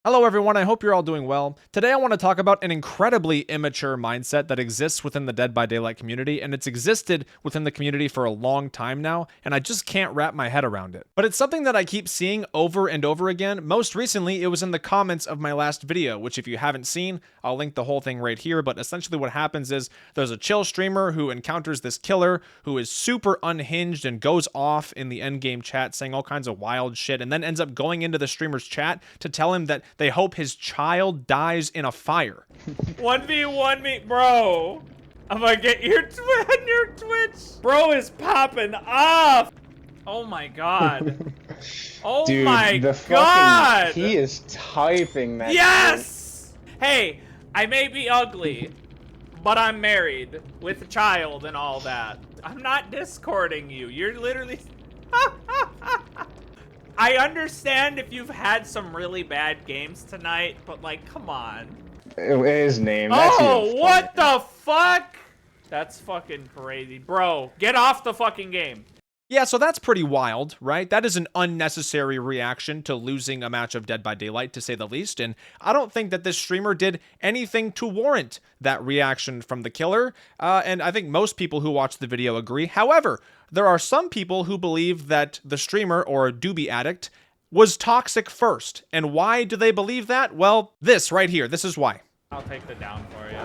Hello everyone, I hope you're all doing well. Today I want to talk about an incredibly immature mindset that exists within the Dead by Daylight community, and it's existed within the community for a long time now, and I just can't wrap my head around it. But it's something that I keep seeing over and over again. Most recently, it was in the comments of my last video, which if you haven't seen, I'll link the whole thing right here, but essentially what happens is there's a chill streamer who encounters this killer who is super unhinged and goes off in the endgame chat saying all kinds of wild shit, and then ends up going into the streamer's chat to tell him that they hope his child dies in a fire. 1v1 me, bro. I'm gonna get your Twitch. Bro is popping off. Oh my god. Oh Dude, my the god. fucking, he is typing that. Yes. Hey, I may be ugly, but I'm married with a child and all that. I'm not discording you. You're literally. I understand if you've had some really bad games tonight, but like, come on. His name. That's Oh, what the fuck? That's fucking crazy. Bro, get off the fucking game. Yeah, so that's pretty wild, right? That is an unnecessary reaction to losing a match of Dead by Daylight, to say the least, and I don't think that this streamer did anything to warrant that reaction from the killer, and I think most people who watch the video agree. However, there are some people who believe that the streamer, or doobie addict, was toxic first. And why do they believe that? Well, this right here, this is why. I'll take the down for you.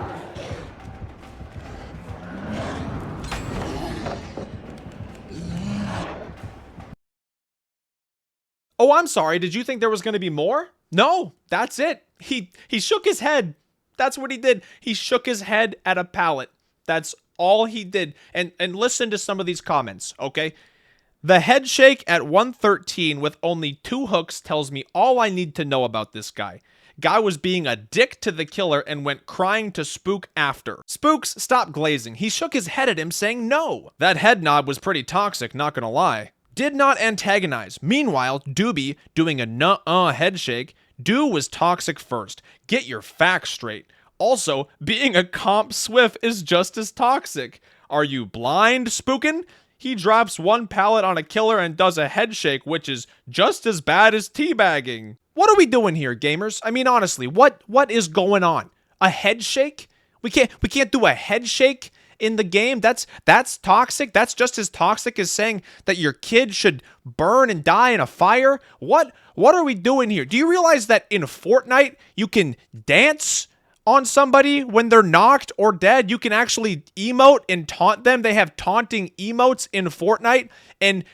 Oh, I'm sorry. Did you think there was going to be more? No, that's it. He shook his head. That's what he did. He shook his head at a pallet. That's all he did. And listen to some of these comments, okay? The head shake at 113 with only 2 hooks tells me all I need to know about this guy. Guy was being a dick to the killer and went crying to Spook after. Spooks, stop glazing. He shook his head at him saying no. That head nod was pretty toxic, not gonna lie. Did not antagonize. Meanwhile, Doobie doing a nuh-uh head shake. Do was toxic first. Get your facts straight. Also, being a comp Swift is just as toxic. Are you blind, Spookin'? He drops 1 pallet on a killer and does a head shake, which is just as bad as teabagging. What are we doing here, gamers? I mean, honestly, what is going on? A head shake? We can't do a head shake in the game? That's toxic? That's just as toxic as saying that your kid should burn and die in a fire? What are we doing here? Do you realize that in Fortnite, you can dance on somebody when they're knocked or dead? You can actually emote and taunt them. They have taunting emotes in Fortnite, and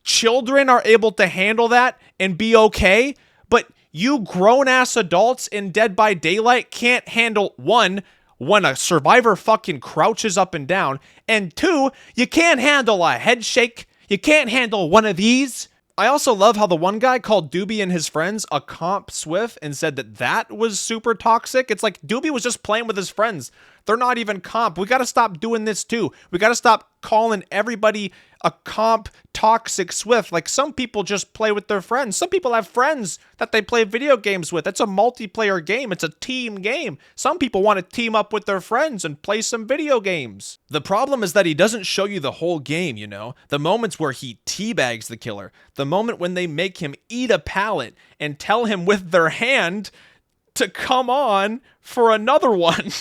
children are able to handle that and be okay. But you grown-ass adults in Dead by Daylight can't handle, 1, when a survivor fucking crouches up and down, and 2, you can't handle a head shake. You can't handle one of these. I also love how the one guy called Doobie and his friends a comp Swift and said that was super toxic. It's like Doobie was just playing with his friends. They're not even comp. We got to stop doing this too. We got to stop calling everybody a comp toxic Swift. Like, some people just play with their friends. Some people have friends that they play video games with. It's a multiplayer game. It's a team game. Some people want to team up with their friends and play some video games. The problem is that he doesn't show you the whole game, you know? The moments where he teabags the killer. The moment when they make him eat a pallet and tell him with their hand to come on for another one.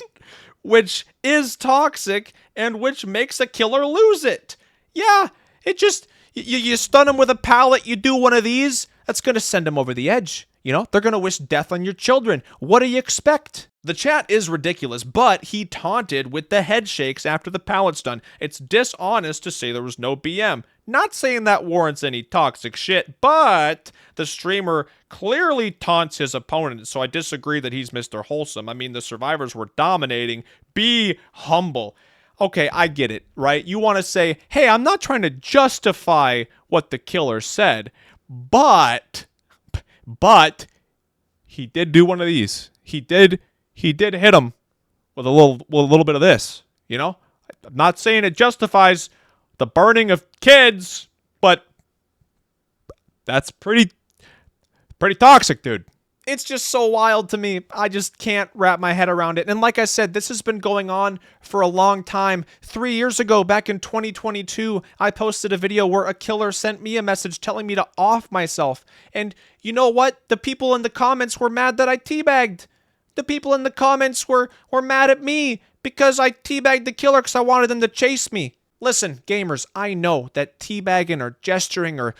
Which is toxic and which makes a killer lose it. Yeah, it just, you stun him with a pallet, you do one of these, that's going to send him over the edge. You know, they're going to wish death on your children. What do you expect? The chat is ridiculous, but he taunted with the head shakes after the pallet stun. It's dishonest to say there was no BM. Not saying that warrants any toxic shit, but the streamer clearly taunts his opponent, so I disagree that he's Mr. Wholesome. I mean, the survivors were dominating. Be humble. Okay, I get it, right? You want to say, hey, I'm not trying to justify what the killer said, but he did do one of these. He did hit him with a little bit of this, you know? I'm not saying it justifies the burning of kids, but that's pretty toxic, dude. It's just so wild to me. I just can't wrap my head around it. And like I said, this has been going on for a long time. 3 years ago, back in 2022, I posted a video where a killer sent me a message telling me to off myself. And you know what? The people in the comments were mad that I teabagged. The people in the comments were mad at me because I teabagged the killer because I wanted them to chase me. Listen, gamers, I know that teabagging or gesturing or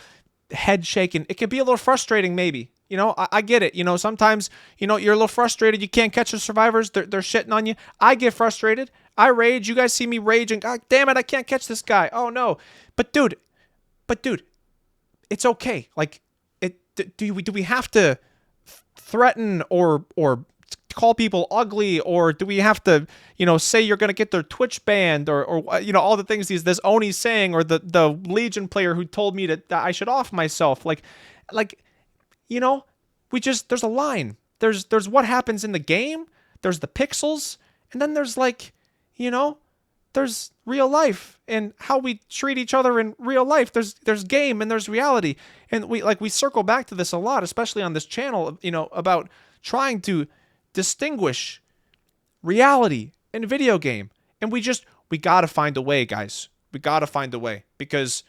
head shaking, it can be a little frustrating maybe. You know, I get it. You know, sometimes, you know, you're a little frustrated. You can't catch the survivors. They're shitting on you. I get frustrated. I rage. You guys see me raging. God damn it, I can't catch this guy. Oh, no. But, dude, it's okay. Like, do we have to threaten or call people ugly, or do we have to, you know, say you're going to get their Twitch banned or you know, all the things this Oni's saying, or the Legion player who told me that I should off myself. Like, you know, there's a line. There's what happens in the game, there's the pixels, and then there's, like, you know, there's real life and how we treat each other in real life. There's game and there's reality. And we circle back to this a lot, especially on this channel, you know, about trying to distinguish reality and video game. And we got to find a way, guys. We got to find a way, because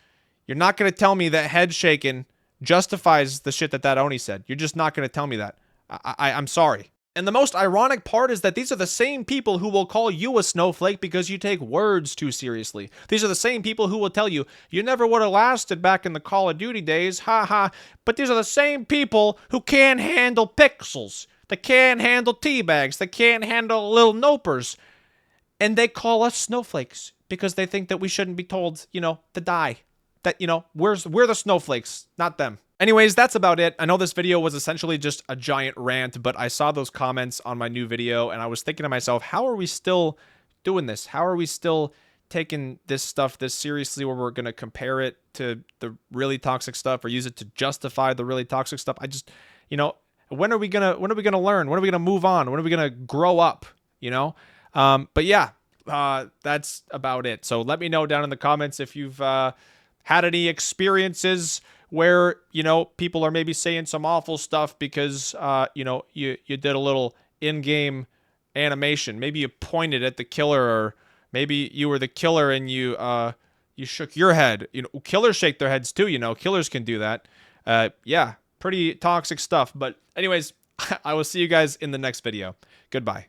you're not going to tell me that head shaking justifies the shit that Oni said. You're just not going to tell me that. I'm sorry. And the most ironic part is that these are the same people who will call you a snowflake because you take words too seriously. These are the same people who will tell you, you never would have lasted back in the Call of Duty days, haha. But these are the same people who can't handle pixels. They can't handle teabags. They can't handle little nopers. And they call us snowflakes because they think that we shouldn't be told, you know, to die. That, you know, we're the snowflakes, not them. Anyways, that's about it. I know this video was essentially just a giant rant, but I saw those comments on my new video and I was thinking to myself, how are we still doing this? How are we still taking this stuff this seriously, where we're going to compare it to the really toxic stuff or use it to justify the really toxic stuff? I just, you know, when are we going to learn? When are we going to move on? When are we going to grow up, you know? But yeah, that's about it. So let me know down in the comments if you've had any experiences where, you know, people are maybe saying some awful stuff because, you know, you did a little in-game animation. Maybe you pointed at the killer, or maybe you were the killer and you shook your head. You know, killers shake their heads too, you know. Killers can do that. Yeah, pretty toxic stuff. But anyways, I will see you guys in the next video. Goodbye.